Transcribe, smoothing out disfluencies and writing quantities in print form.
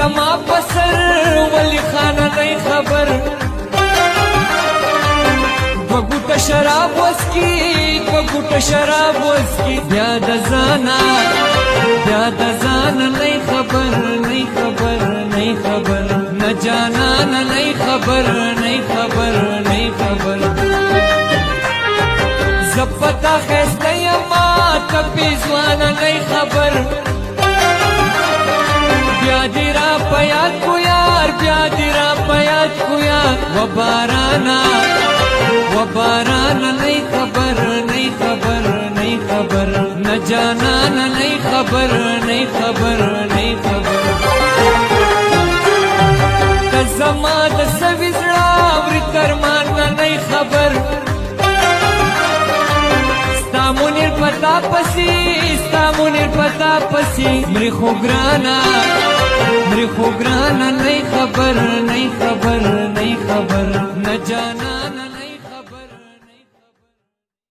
زما پسر ولی خانه نئی خبر دو گوٹا شراب وسکی دو گوٹا شراب وسکی بیا د زانا نئی خبر نئی خبر نئی خبر نہ جانا نئی خبر نئی خبر نئی خبر زپتا خیسته یما تپی زوانا نئی خبر بیا دی را پیاد کو یار بیا دی را پیاد کو یار و بارانا نئی خبر نئی خبر نئی خبر نہ جانا نئی خبر نئی خبر نئی خبر زما د سوي زړه اوري ترمان نئی خبر ستا مونیر پتا پسی مری خو ګرانا نئی خبر نئی خبر نئی خبر نہ جانا